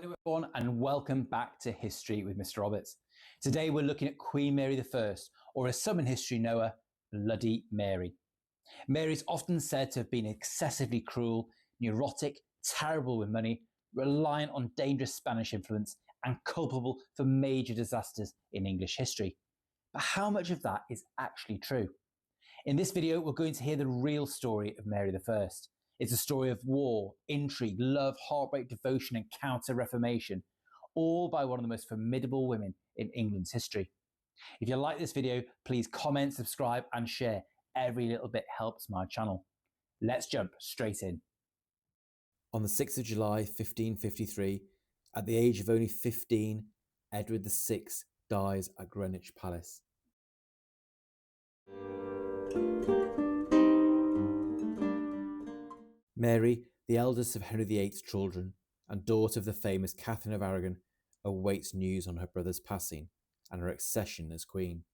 Hello everyone and welcome back to History with Mr. Roberts. Today we're looking at Queen Mary I, or as some in history know her, Bloody Mary. Mary is often said to have been excessively cruel, neurotic, terrible with money, reliant on dangerous Spanish influence and culpable for major disasters in English history. But how much of that is actually true? In this video we're going to hear the real story of Mary I. It's a story of war, intrigue, love, heartbreak, devotion, and counter-reformation, all by one of the most formidable women in England's history. If you like this video, please comment, subscribe, and share. Every little bit helps my channel. Let's jump straight in. On the 6th of July, 1553, at the age of only 15, Edward VI dies at Greenwich Palace. Mary, the eldest of Henry VIII's children and daughter of the famous Catherine of Aragon, awaits news on her brother's passing and her accession as queen.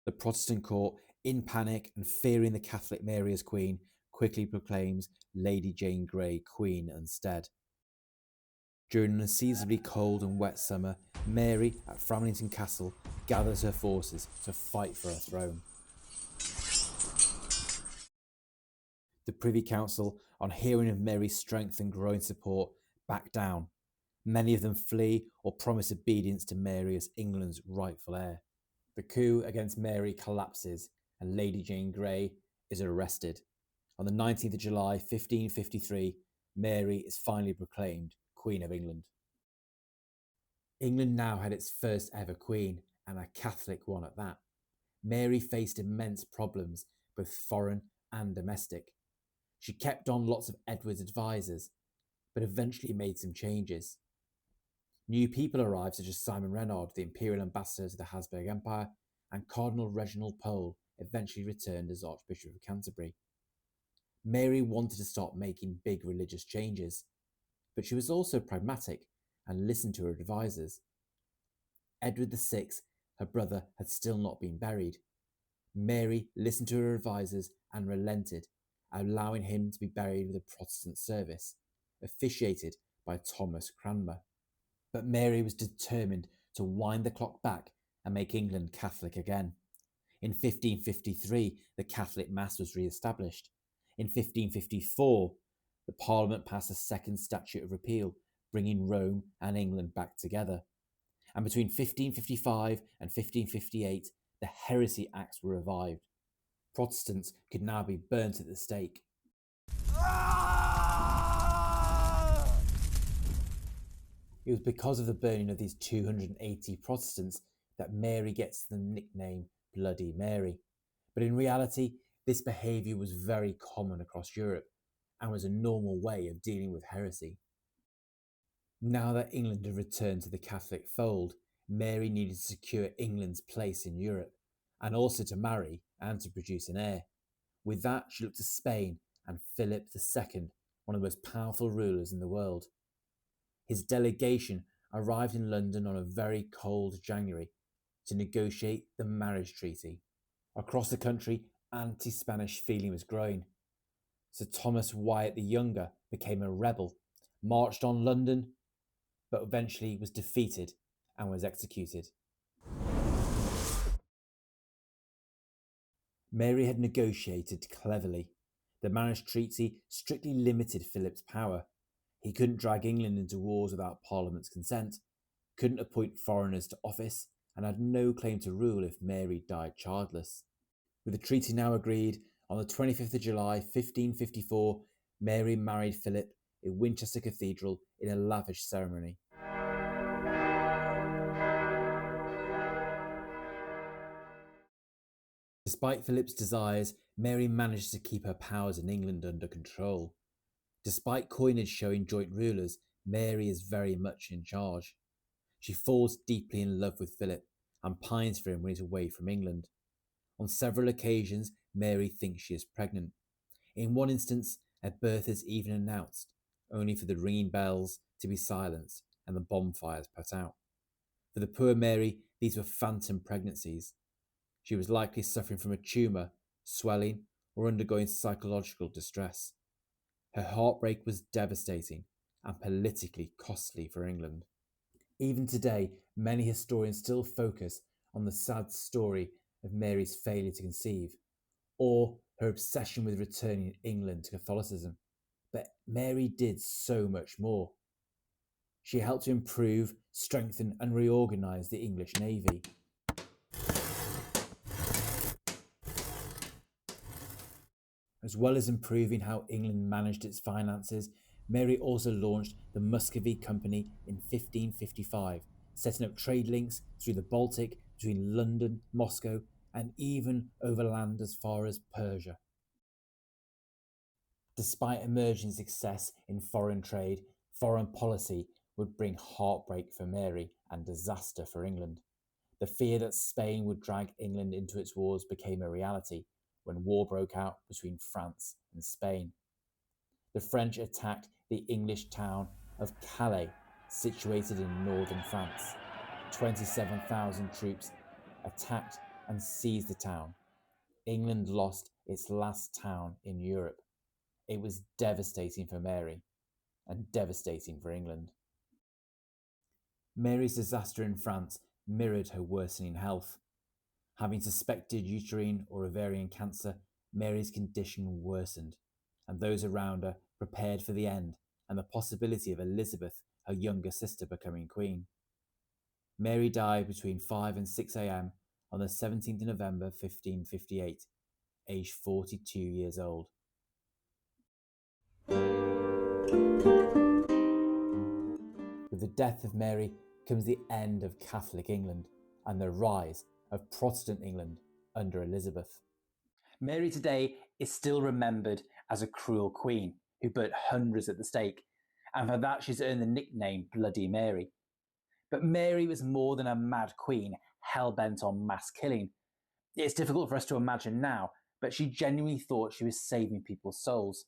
The Protestant court, in panic and fearing the Catholic Mary as queen, quickly proclaims Lady Jane Grey queen instead. During an unseasonably cold and wet summer, Mary at Framlington Castle gathers her forces to fight for her throne. The Privy Council, on hearing of Mary's strength and growing support, back down. Many of them flee or promise obedience to Mary as England's rightful heir. The coup against Mary collapses and Lady Jane Grey is arrested. On the 19th of July 1553, Mary is finally proclaimed Queen of England. England now had its first ever queen, and a Catholic one at that. Mary faced immense problems, both foreign and domestic. She kept on lots of Edward's advisors, but eventually made some changes. New people arrived such as Simon Renard, the imperial ambassador to the Habsburg Empire, and Cardinal Reginald Pole eventually returned as Archbishop of Canterbury. Mary wanted to start making big religious changes, but she was also pragmatic and listened to her advisors. Edward VI, her brother, had still not been buried. Mary listened to her advisors and relented, allowing him to be buried with a Protestant service, officiated by Thomas Cranmer. But Mary was determined to wind the clock back and make England Catholic again. In 1553, the Catholic Mass was re-established. In 1554, the Parliament passed a second Statute of Repeal, bringing Rome and England back together. And between 1555 and 1558, the Heresy Acts were revived. Protestants could now be burnt at the stake. It was because of the burning of these 280 Protestants that Mary gets the nickname Bloody Mary. But in reality, this behaviour was very common across Europe and was a normal way of dealing with heresy. Now that England had returned to the Catholic fold, Mary needed to secure England's place in Europe, and also to marry and to produce an heir. With that, she looked to Spain and Philip II, one of the most powerful rulers in the world. His delegation arrived in London on a very cold January to negotiate the marriage treaty. Across the country, anti-Spanish feeling was growing. Sir Thomas Wyatt the Younger became a rebel, marched on London, but eventually was defeated and was executed. Mary had negotiated cleverly. The marriage treaty strictly limited Philip's power. He couldn't drag England into wars without Parliament's consent, couldn't appoint foreigners to office, and had no claim to rule if Mary died childless. With the treaty now agreed, on the 25th of July 1554, Mary married Philip in Winchester Cathedral in a lavish ceremony. Despite Philip's desires, Mary managed to keep her powers in England under control. Despite coinage showing joint rulers, Mary is very much in charge. She falls deeply in love with Philip and pines for him when he's away from England. On several occasions, Mary thinks she is pregnant. In one instance, a birth is even announced, only for the ringing bells to be silenced and the bonfires put out. For the poor Mary, these were phantom pregnancies. She was likely suffering from a tumour, swelling, or undergoing psychological distress. Her heartbreak was devastating, and politically costly for England. Even today, many historians still focus on the sad story of Mary's failure to conceive, or her obsession with returning England to Catholicism. But Mary did so much more. She helped to improve, strengthen, and reorganise the English navy. As well as improving how England managed its finances, Mary also launched the Muscovy Company in 1555, setting up trade links through the Baltic between London, Moscow, and even overland as far as Persia. Despite emerging success in foreign trade, foreign policy would bring heartbreak for Mary and disaster for England. The fear that Spain would drag England into its wars became a reality when war broke out between France and Spain. The French attacked the English town of Calais, situated in northern France. 27,000 troops attacked and seized the town. England lost its last town in Europe. It was devastating for Mary and devastating for England. Mary's disaster in France mirrored her worsening health. Having suspected uterine or ovarian cancer, Mary's condition worsened, and those around her prepared for the end and the possibility of Elizabeth, her younger sister, becoming queen. Mary died between 5 and 6 a.m. on the 17th of November 1558, aged 42 years old. With the death of Mary comes the end of Catholic England and the rise of Protestant England under Elizabeth. Mary today is still remembered as a cruel queen who burnt hundreds at the stake, and for that she's earned the nickname Bloody Mary. But Mary was more than a mad queen hell-bent on mass killing. It's difficult for us to imagine now, but she genuinely thought she was saving people's souls.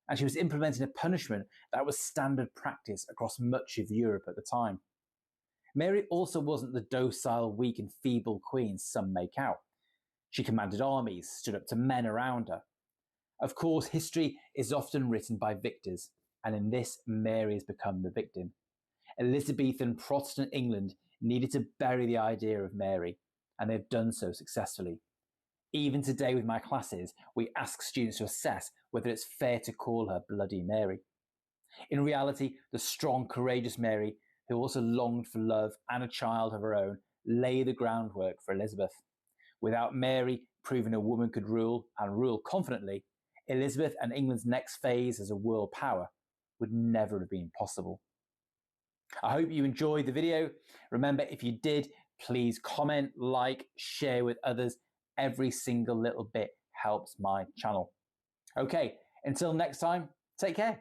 And she was implementing a punishment that was standard practice across much of Europe at the time. Mary also wasn't the docile, weak and feeble queen some make out. She commanded armies, stood up to men around her. Of course, history is often written by victors, and in this, Mary has become the victim. Elizabethan Protestant England needed to bury the idea of Mary, and they've done so successfully. Even today with my classes, we ask students to assess whether it's fair to call her Bloody Mary. In reality, the strong, courageous Mary, who also longed for love and a child of her own, lay the groundwork for Elizabeth. Without Mary proving a woman could rule, and rule confidently, Elizabeth and England's next phase as a world power would never have been possible. I hope you enjoyed the video. Remember, if you did, please comment, like, share with others. Every single little bit helps my channel. Okay, until next time, take care.